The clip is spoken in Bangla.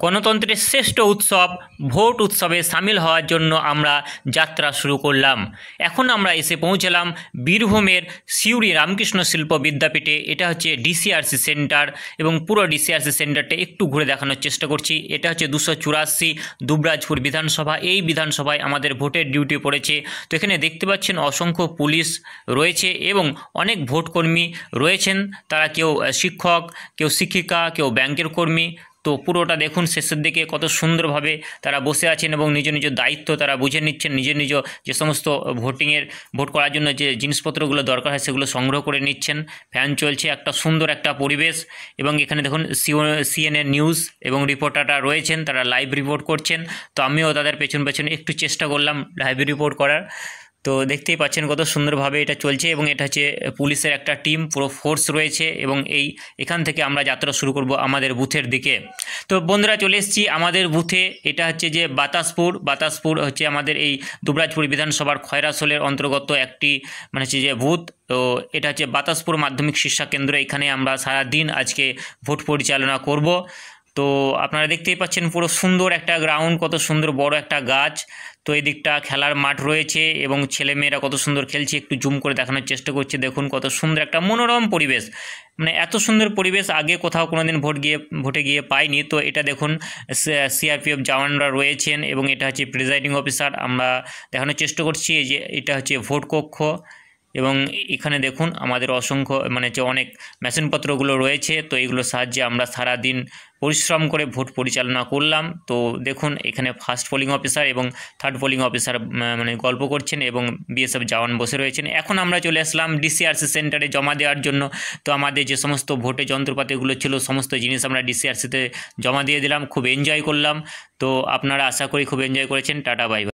গণতন্ত্রের শ্রেষ্ঠ উৎসব ভোট উৎসবে সামিল হওয়ার জন্য আমরা যাত্রা শুরু করলাম। এখন আমরা এসে পৌঁছলাম বীরভূমের সিউড়ি রামকৃষ্ণ শিল্প বিদ্যাপীঠে। এটা হচ্ছে ডিসিআরসি সেন্টার এবং পুরো ডিসিআরসি সেন্টারটা একটু ঘুরে দেখানোর চেষ্টা করছি। এটা হচ্ছে 284 দুবরাজপুর বিধানসভা। এই বিধানসভায় আমাদের ভোটের ডিউটি পড়েছে। তো এখানে দেখতে পাচ্ছেন অসংখ্য পুলিশ রয়েছে এবং অনেক ভোটকর্মী রয়েছেন। তারা কেউ শিক্ষক, কেউ শিক্ষিকা, কেউ ব্যাংকের কর্মী। তো পুরোটা দেখুন, শেষের দিকে কত সুন্দরভাবে তারা বসে আছেন এবং নিজ নিজ দায়িত্ব তারা বুঝে নিচ্ছেন। নিজ যে সমস্ত ভোট করার জন্য যে জিনিসপত্রগুলো দরকার হয় সেগুলো সংগ্রহ করে নিচ্ছেন। ফ্যান চলছে, একটা সুন্দর একটা পরিবেশ। এবং এখানে দেখুন সিএনএন নিউজ এবং রিপোর্টাররা রয়েছেন, তারা লাইভ রিপোর্ট করছেন। তো আমিও তাদের পেছনে একটু চেষ্টা করলাম লাইভ রিপোর্ট করার। তো দেখতেই পাচ্ছেন কত সুন্দরভাবে এটা চলছে এবং এটা হচ্ছে পুলিশের একটা টিম, পুরো ফোর্স রয়েছে এবং এখান থেকে আমরা যাত্রা শুরু করব আমাদের বুথের দিকে। তো বন্ধুরা, চলে এসেছি আমাদের বুথে। এটা হচ্ছে যে বাতাসপুর হচ্ছে আমাদের এই দুবরাজপুর বিধানসভার খয়রাসোলের অন্তর্গত একটি হচ্ছে যে বুথ। তো এটা হচ্ছে বাতাসপুর মাধ্যমিক শিক্ষা কেন্দ্র। এখানে আমরা সারাদিন আজকে ভোট পরিচালনা করব। তো আপনারা দেখতেই পাচ্ছেন পুরো সুন্দর একটা গ্রাউন্ড, কত সুন্দর বড় একটা গাছ। তো এই দিকটা খেলার মাঠ রয়েছে এবং ছেলেমেয়েরা কত সুন্দর খেলছে। একটু জুম করে দেখানোর চেষ্টা করছি। দেখুন কত সুন্দর একটা মনোরম পরিবেশ, এত সুন্দর পরিবেশ আগে কোথাও কোনোদিন ভোটে গিয়ে পাইনি। তো এটা দেখুন সিআরপিএফ জওয়ানরা রয়েছেন এবং এটা হচ্ছে প্রিজাইডিং অফিসার। আমরা দেখানোর চেষ্টা করছি যে এটা হচ্ছে ভোট কক্ষ এবং এখানে দেখুন আমাদের অসংখ্য যে অনেক মেশিনপত্রগুলো রয়েছে। তো এইগুলোর সাহায্যে আমরা সারাদিন পরিশ্রম করে ভোট পরিচালনা করলাম। তো দেখুন এখানে ফার্স্ট পোলিং অফিসার এবং থার্ড পোলিং অফিসার গল্প করছেন এবং বিএসএফ জওয়ান বসে রয়েছেন। এখন আমরা চলে আসলাম ডিসিআরসি সেন্টারে জমা দেওয়ার জন্য। তো আমাদের যে সমস্ত ভোটে যন্ত্রপাতিগুলো ছিল সমস্ত জিনিস আমরা ডিসিআরসিতে জমা দিয়ে দিলাম। খুব এনজয় করলাম। তো আপনারা আশা করি খুব এনজয় করেছেন। Tata bye bye.